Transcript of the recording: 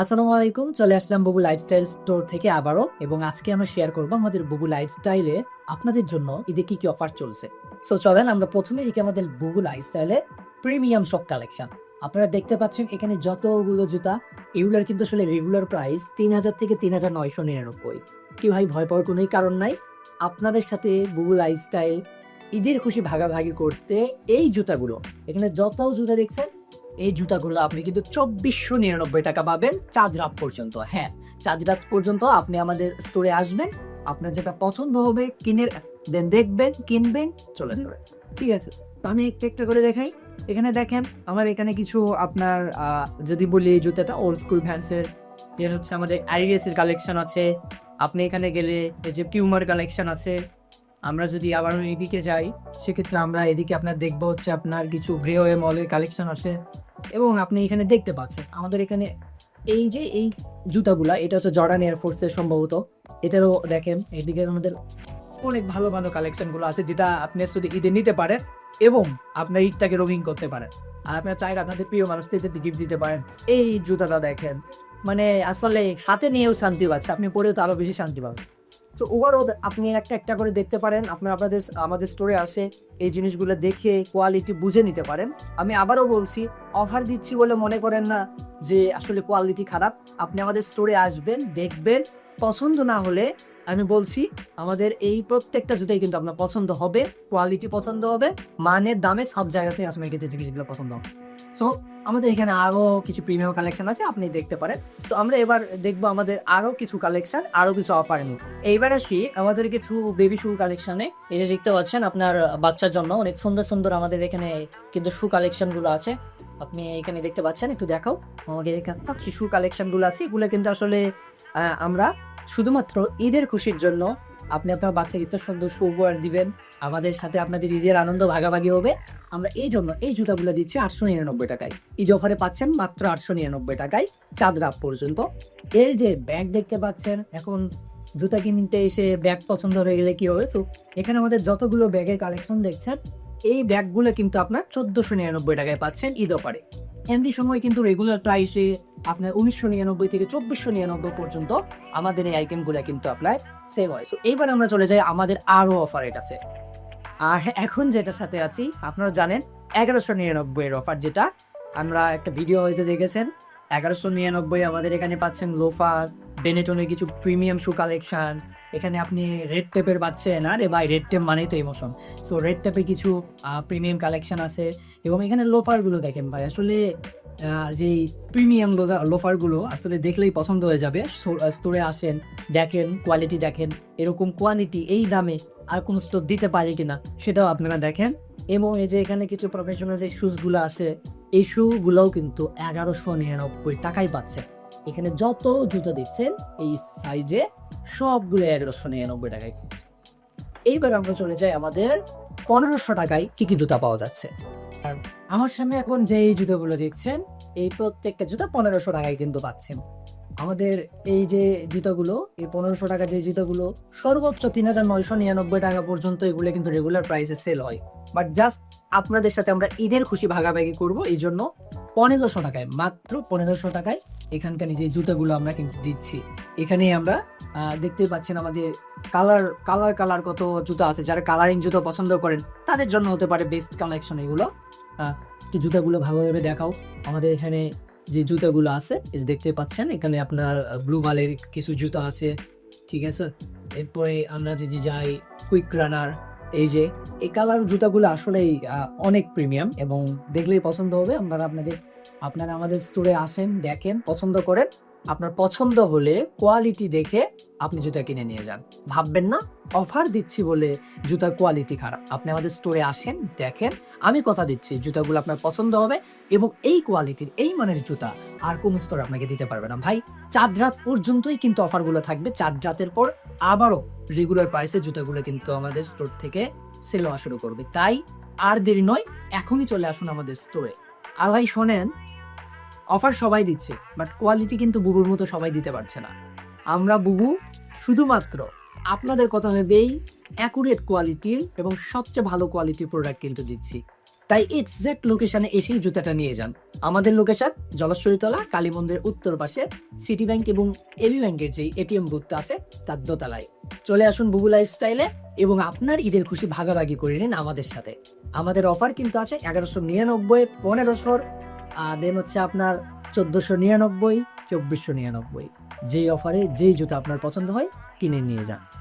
আসসালামু আলাইকুম, চলে আসলাম বুবু লাইফস্টাইল স্টোর থেকে আবারও। এবং আজকে আমরা শেয়ার করবো আমাদের বুবু লাইফস্টাইলে আপনাদের জন্য ঈদে কি কি অফার চলছে। সো চলেন আমরা প্রথমে দেখি আমাদের বুবু লাইফস্টাইলে প্রিমিয়াম সব কালেকশন। আপনারা দেখতে পাচ্ছেন এখানে যতগুলো জুতা, এগুলোর কিন্তু আসলে রেগুলার প্রাইস 3,000 থেকে 3,999। কি ভাই, ভয় পাওয়ার কোনোই কারণ নাই। আপনাদের সাথে বুবু লাইফস্টাইল ঈদের খুশি ভাগাভাগি করতে এই জুতাগুলো, এখানে যত জুতা দেখছেন এই জুতাগুলো আপনি কিন্তু 2,499 টাকা পাবেন চাঁদ রাত পর্যন্ত। হ্যাঁ, চাঁদ রাত পর্যন্ত আপনি আমাদের স্টোরে আসবেন, আপনার যেটা পছন্দ হবে কিনে দেন, দেখবেন, কিনবেন, চলে যাবেন। ঠিক আছে, তো আমি একটা একটা করে দেখাই। এখানে দেখেন আমার এখানে কিছু আপনার যদি বলি এই জুতাটা ওল্ড স্কুল ভ্যান্সের, এর হচ্ছে আমাদের আইরিসের কালেকশন আছে। আপনি এখানে গেলে এই যে পিউমার কালেকশন আছে। আমরা যদি আবার এদিকে যাই, সেক্ষেত্রে আমরা এদিকে আপনার দেখবো হচ্ছে আপনার কিছু গ্রেওয়ে মলের কালেকশন আছে। এবং আপনি এখানে দেখতে পাচ্ছেন আমাদের এখানে এই যে এই জুতাগুলা, এটা হচ্ছে জর্ডান এয়ারফোর্সের সম্ভবত। এটারও দেখেন এদিকে আমাদের অনেক ভালো ভালো কালেকশনগুলো আছে, যেটা আপনি শুধু ঈদে নিতে পারেন এবং আপনার ঈদটাকে রঙিন করতে পারেন। আর আপনার চাইলে আপনাদের প্রিয় মানুষদের গিফট দিতে পারেন। এই জুতাটা দেখেন, মানে আসলে হাতে নিয়েও শান্তি পাচ্ছে, আপনি পরেও তো আরো বেশি শান্তি পাবেন। তো ওভারঅল আপনি একটা একটা করে দেখতে পারেন, আপনাদের আমাদের স্টোরে আসে এই জিনিসগুলো দেখে কোয়ালিটি বুঝে নিতে পারেন। আমি আবারও বলছি, অফার দিচ্ছি বলে মনে করেন না যে আসলে কোয়ালিটি খারাপ। আপনি আমাদের স্টোরে আসবেন, দেখবেন, পছন্দ না হলে আমি বলছি আমাদের এই প্রত্যেকটা জুতাই কিন্তু আপনার পছন্দ হবে, কোয়ালিটি পছন্দ হবে, মানের দামে সব জায়গাতেই আসলে জিনিসগুলো পছন্দ হবে। সো আমাদের এখানে আরো কিছু প্রিমিয়াম কালেকশন আছে, আপনি দেখতে পারেন। তো আমরা এবার দেখবো আমাদের আরো কিছু কালেকশন, আরো কিছু অফার নিয়ে। এইবার আসি আমাদের কিছু বেবি শু কালেকশনে। এই যে দেখতে পাচ্ছেন আপনার বাচ্চার জন্য অনেক সুন্দর সুন্দর আমাদের এখানে কিন্তু শু কালেকশন গুলো আছে। আপনি এখানে দেখতে পাচ্ছেন, একটু দেখাও আমাদের এখানে শু কালেকশন গুলো আছে। এগুলো কিন্তু আসলে আমরা শুধুমাত্র ঈদের খুশির জন্য আপনি আপনার বাচ্চাকে এত সুন্দর শু উপহার দিবেন, আমাদের সাথে আপনাদের ঈদের আনন্দ ভাগাভাগি হবে। আমরা এই জন্য এই জুতাগুলো দিচ্ছি 899 টাকায়। ঈদ অফারে পাচ্ছেন মাত্র 899 টাকায় চাঁদ রাত পর্যন্ত। এর যে ব্যাগ দেখতে পাচ্ছেন, এখন জুতা কিনতে এসে ব্যাগ পছন্দ হয়ে গেলে কি হবে। সো এখানে আমাদের যতগুলো ব্যাগের কালেকশন দেখছেন, এই ব্যাগগুলো কিন্তু আপনার 1,499 টাকায় পাচ্ছেন ঈদ অফারে। এমনি সময় কিন্তু রেগুলার প্রাইসে আপনার 1,999 থেকে 2,499 পর্যন্ত আমাদের এই আইটেমগুলো কিন্তু আপনার সেল হয়। সো এইবার আমরা চলে যাই আমাদের আরো অফারের কাছে। আর এখন যেটার সাথে আছি আপনারা জানেন 1,199 এর অফার, যেটা আমরা একটা ভিডিও হয়তো দেখেছেন। 1,199 আমাদের এখানে পাচ্ছেন লোফার, বেনেটনের কিছু প্রিমিয়াম শু কালেকশন। এখানে আপনি রেড টেপের পাচ্ছেন, আর ভাই রেড টেপ মানেই তো ইমোশন। সো রেড টেপে কিছু প্রিমিয়াম কালেকশন আছে। এবং এখানে লোফারগুলো দেখেন ভাই, আসলে যে প্রিমিয়াম লোফারগুলো আসলে দেখলেই পছন্দ হয়ে যাবে। স্টোরে আসেন, দেখেন, কোয়ালিটি দেখেন, এরকম কোয়ালিটি এই দামে আর কোন স্টোর দিতে পারে কিনা সেটাও আপনারা দেখেন। এবং এই যে এখানে কিছু প্রফেশনাল যে শুজগুলো আছে, এই শুগুলোও কিন্তু 1,199 টাকায় পাচ্ছে। এখানে যত জুতো দিচ্ছেন এই সাইজে সবগুলো 1,199 টাকায় পাচ্ছে। এইবার আমরা চলে যাই আমাদের 1,500 টাকায় কি কি জুতা পাওয়া যাচ্ছে। আর আমার সামনে এখন যে এই জুতোগুলো দেখছেন, এই প্রত্যেকটা জুতা 1,500 টাকায় কিন্তু পাচ্ছেন। আমাদের এই যে জুতাগুলো, এই 1,500 টাকা যে জুতাগুলো সর্বোচ্চ 3,999 টাকা পর্যন্ত এগুলো কিন্তু রেগুলার প্রাইসে সেল হয়। বাট জাস্ট আপনাদের সাথে আমরা ঈদের খুশি ভাগাভাগি করব, এই জন্য 1,500 টাকায়, মাত্র 1,500 টাকায় এখানকার যে জুতাগুলো আমরা কিন্তু দিচ্ছি। এখানে আমরা দেখতে পাচ্ছেন আমাদের কালার কালার কালার কত জুতা আছে। যারা কালারিং জুতো পছন্দ করেন তাদের জন্য হতে পারে বেস্ট কালেকশন এগুলো। কি জুতাগুলো ভালোভাবে দেখাও। আমাদের এখানে যে জুতাগুলো আছে দেখতে পাচ্ছেন, এখানে আপনার ব্লু বালের কিছু জুতা আছে, ঠিক আছে। এরপরে আমরা যদি যাই কুইক রানার, এই যে এই কালার জুতাগুলো আসলেই অনেক প্রিমিয়াম এবং দেখলেই পছন্দ হবে। আপনারা আমাদের স্টোরে আসেন, দেখেন, পছন্দ করেন। আপনার পছন্দ হলে কোয়ালিটি দেখে আপনি জুতা কিনে নিয়ে যান। ভাববেন না অফার দিচ্ছি বলে জুতার কোয়ালিটি খারাপ। আপনি আমাদের স্টোরে আসেন, দেখেন, আমি কথা দিচ্ছি জুতাগুলো আপনার পছন্দ হবে এবং এই কোয়ালিটির এই মানের জুতা আর কোন স্টোর আপনাকে দিতে পারবে না ভাই। চাঁদ রাত পর্যন্তই কিন্তু অফারগুলো থাকবে। চাঁদ রাতের পর আবারও রেগুলার প্রাইসে জুতাগুলো কিন্তু আমাদের স্টোর থেকে সেল হওয়া শুরু করবে। তাই আর দেরি নয়, এখনই চলে আসুন আমাদের স্টোরে। আর ভাই শোনেন, অফার সবাই দিচ্ছে, বাট কোয়ালিটি কিন্তু বুবুর মতো সবাই দিতে পারছে না। আমরা বুবু শুধুমাত্র আপনাদের কথা ভেবেই অ্যাকুরেট কোয়ালিটির এবং সবচেয়ে ভালো কোয়ালিটির প্রোডাক্ট কিন্তু দিচ্ছি। তাই এক্সাক্ট লোকেশনে এসেই জুতাটা নিয়ে যান। আমাদের লোকেশন জলেশ্বরীতলা কালী মন্দিরের উত্তর পাশে সিটি ব্যাংক এবং এবি ব্যাংকের যে এটিএম বুথটা আছে তার দোতলায়। চলে আসুন বুবু লাইফস্টাইলে এবং আপনার ঈদের খুশি ভাগাভাগি করে নিন আমাদের সাথে। আমাদের অফার কিন্তু আছে 1199, 1500, দেন হচ্ছে আপনার 1499, 2499। যেই অফারে যেই জুতা আপনার পছন্দ হয় কিনে নিয়ে যান।